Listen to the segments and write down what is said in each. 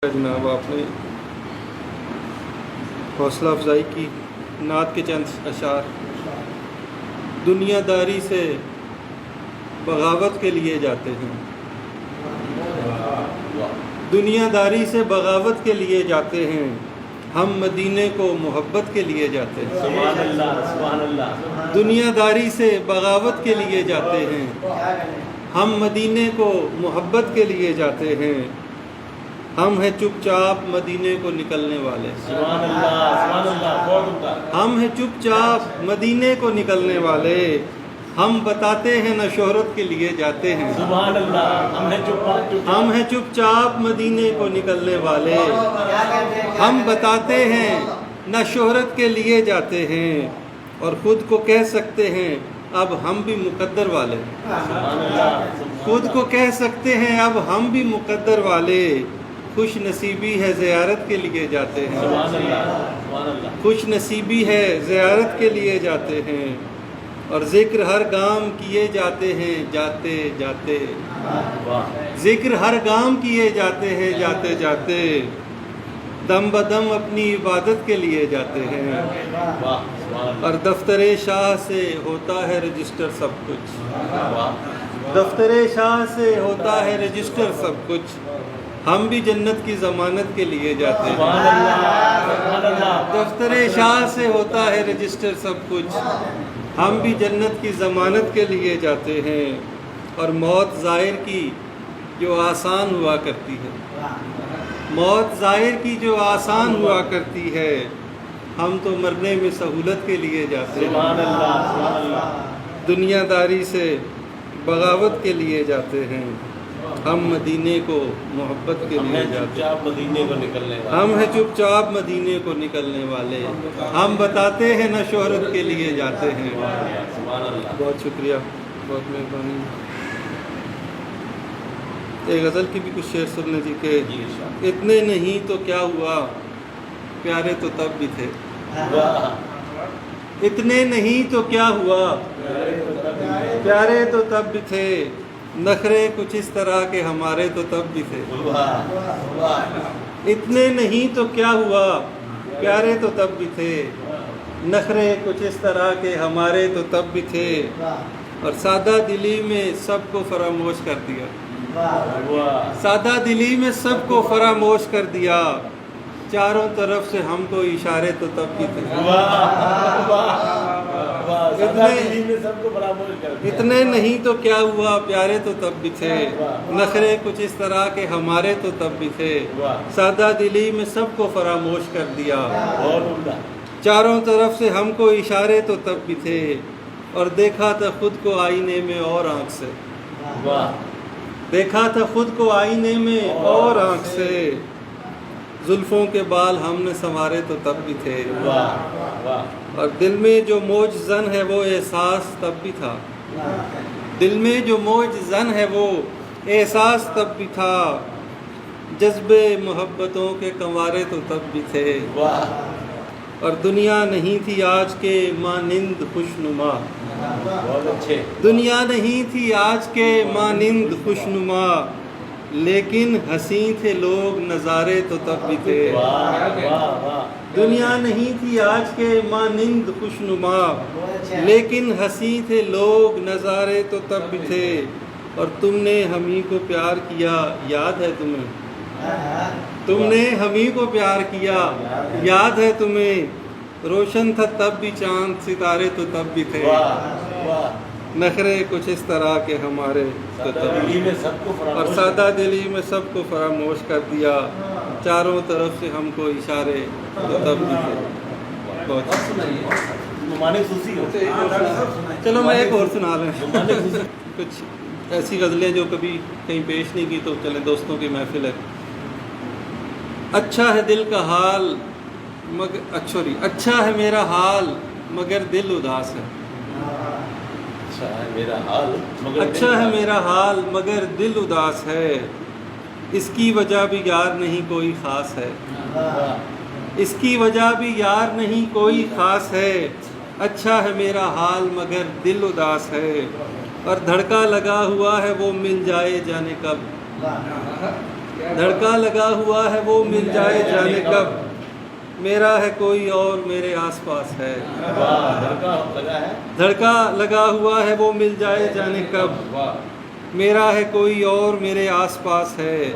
جناب آپ نے حوصلہ افزائی کی نعت کے چند اشعار دنیا داری سے بغاوت کے لیے جاتے ہیں، دنیا داری سے بغاوت کے لیے جاتے ہیں، ہم مدینے کو محبت کے لیے جاتے ہیں۔ سبحان اللہ سبحان اللہ۔ دنیا داری سے بغاوت کے لیے جاتے ہیں، ہم مدینے کو محبت کے لیے جاتے ہیں، ہم ہیں چپ چاپ مدینے کو نکلنے والے۔ سبحان اللہ سبحان اللہ، بہت عمدہ۔ ہم ہیں چپ چاپ مدینے کو نکلنے والے، ہم بتاتے ہیں نہ شہرت کے لیے جاتے ہیں۔ سبحان اللہ، ہم ہیں چپ ہم ہیں چپ چاپ مدینے کو نکلنے والے، ہم بتاتے ہیں نہ شہرت کے لیے جاتے ہیں، اور خود کو کہہ سکتے ہیں اب ہم بھی مقدر والے۔ سبحان اللہ، خود کو کہہ سکتے ہیں اب ہم بھی مقدر والے، خوش نصیبی ہے زیارت کے لیے جاتے ہیں۔ سبحان اللہ سبحان اللہ۔ خوش نصیبی ہے زیارت کے لیے جاتے ہیں، اور ذکر ہر گام کیے جاتے ہیں جاتے جاتے۔ واہ ذکر ہر گام کیے جاتے ہیں جاتے جاتے، دم بدم اپنی عبادت کے لیے جاتے ہیں، واہ سبحان اللہ، اور دفتر شاہ سے ہوتا ہے رجسٹر سب کچھ۔ واہ دفتر شاہ سے ہوتا ہے رجسٹر سب کچھ، ہم بھی جنت کی ضمانت کے لیے جاتے ہیں۔ سبحان اللہ سبحان اللہ۔ دفتر شاہ سے ہوتا ہے رجسٹر سب کچھ، ہم بھی جنت کی ضمانت کے لیے جاتے ہیں، اور موت ظاہر کی جو آسان ہوا کرتی ہے، موت ظاہر کی جو آسان ہوا کرتی ہے، ہم تو مرنے میں سہولت کے لیے جاتے ہیں۔ سبحان اللہ سبحان اللہ۔ دنیا داری سے بغاوت کے لیے جاتے ہیں، ہم مدینے کو محبت کے ہم لیے ہیں جاتے چپ ہیں۔ چاپ مدینے کو نکلنے والے۔ ہم ہیں چپ چاپ مدینے کو نکلنے والے، ہم بتاتے ہیں نہ شہرت کے لیے جاتے ہیں۔ سبحان اللہ۔ بہت شکریہ، بہت مہربانی۔ ایک غزل کی بھی کچھ شعر سننے جی کہ جی ارشاد۔ اتنے نہیں تو کیا ہوا پیارے تو تب بھی تھے، واہ اتنے نہیں تو کیا ہوا پیارے تو تب بھی تھے، نخرے کچھ اس طرح کے ہمارے تو تب بھی تھے۔ واہ واہ۔ اتنے نہیں تو کیا ہوا پیارے تو تب بھی تھے، نخرے کچھ اس طرح کے ہمارے تو تب بھی تھے، اور سادہ دلی میں سب کو فراموش کر دیا، واہ سادہ دلی میں سب کو فراموش کر دیا، چاروں طرف سے ہم کو اشارے تو تب بھی تھے۔ واہ واہ۔ سادہ دلی میں سب کو فراموش کر دیا۔ اتنے نہیں تو کیا ہوا پیارے تو تب بھی تھے، نخرے کچھ اس طرح کے ہمارے تو تب بھی تھے، سادہ دلی میں سب کو فراموش کر دیا، بہت عمدہ۔ چاروں طرف سے ہم کو اشارے تو تب بھی تھے، اور دیکھا تھا خود کو آئینے میں اور آنکھ سے، واہ دیکھا تھا خود کو آئینے میں اور آنکھ سے، زلفوں کے بال ہم نے سنوارے تو تب بھی تھے، واہ واہ۔ اور دل میں جو موج زن ہے وہ احساس تب بھی تھا، دل میں جو موج زن ہے وہ احساس تب بھی تھا، جذبے محبتوں کے کنوارے تو تب بھی تھے، واہ اور دنیا نہیں تھی آج کے مانند خوشنما، بہت اچھے۔ دنیا نہیں تھی آج کے مانند خوشنما، لیکن حسین تھے لوگ نظارے تو تب بھی تھے۔ واہ واہ واہ۔ دنیا نہیں تھی آج کے مانند خوشنما، لیکن حسین تھے لوگ نظارے تو تب بھی تھے، اور تم نے ہمیں کو پیار کیا یاد ہے تمہیں، تم نے ہمیں کو پیار کیا یاد ہے تمہیں، روشن تھا تب بھی چاند ستارے تو تب بھی تھے، واہ واہ۔ نخرے کچھ اس طرح کے ہمارے تو سادہ تب بھی دلی میں سب کو اور فراموش سادہ دلی میں سب کو فراموش کر دیا، چاروں طرف سے ہم کو اشارے تو تب بھی تھے۔ بہت ممالک سوسی ہو۔ چلو میں ایک اور سنا لیں ممالک سوسی۔ کچھ ایسی غزلیں جو کبھی کہیں پیش نہیں کی تو چلیں، دوستوں کی محفل ہے۔ اچھا ہے دل کا حال مگر اچھا ہے میرا حال مگر دل اداس ہے، اچھا ہے میرا حال مگر اچھا ہے میرا حال مگر دل اداس ہے، اس کی وجہ بھی یار نہیں کوئی خاص ہے، اس کی وجہ بھی یار نہیں کوئی خاص ہے، اچھا ہے میرا حال مگر دل اداس ہے، اور دھڑکا لگا ہوا ہے وہ مل جائے جانے کب، دھڑکا لگا ہوا ہے وہ مل جائے جانے کب، میرا ہے کوئی اور میرے آس پاس ہے. دھڑکا لگا ہوا ہے وہ مل جائے جانے کب، میرا ہے کوئی اور میرے آس پاس ہے.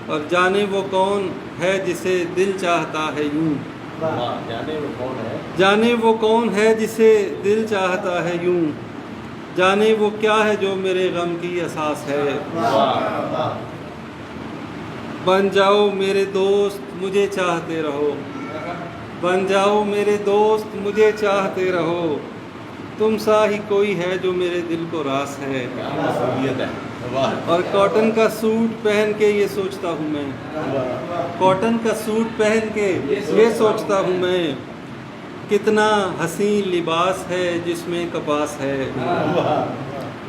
اور جانے وہ کون ہے جسے دل چاہتا ہے یوں، جانے وہ کون ہے جسے دل چاہتا ہے یوں، جانے وہ کیا ہے جو میرے غم کی اساس ہے. بن جاؤ میرے دوست مجھے چاہتے رہو، بن جاؤ میرے دوست مجھے چاہتے رہو، تم سا ہی کوئی ہے جو میرے دل کو راس ہے. اور کاٹن کا سوٹ پہن کے یہ سوچتا ہوں میں، کاٹن کا سوٹ پہن کے یہ سوچتا ہوں میں، کتنا حسین لباس ہے جس میں کپاس ہے.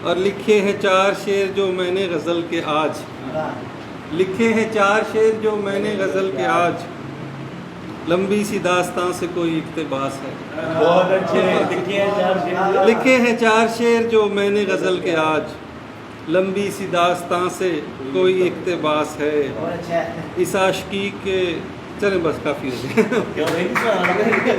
اور لکھے ہیں 4 شعر جو میں نے غزل کے آج، لکھے ہیں 4 شعر جو میں نے غزل کے آج، لمبی سی داستان سے کوئی اقتباس ہے. بہت اچھے لکھے ہیں 4 شعر جو میں نے غزل کے آج، لمبی سی داستان سے کوئی اقتباس ہے. اس عاشقی کے چلیں بس کافی ہو گیا.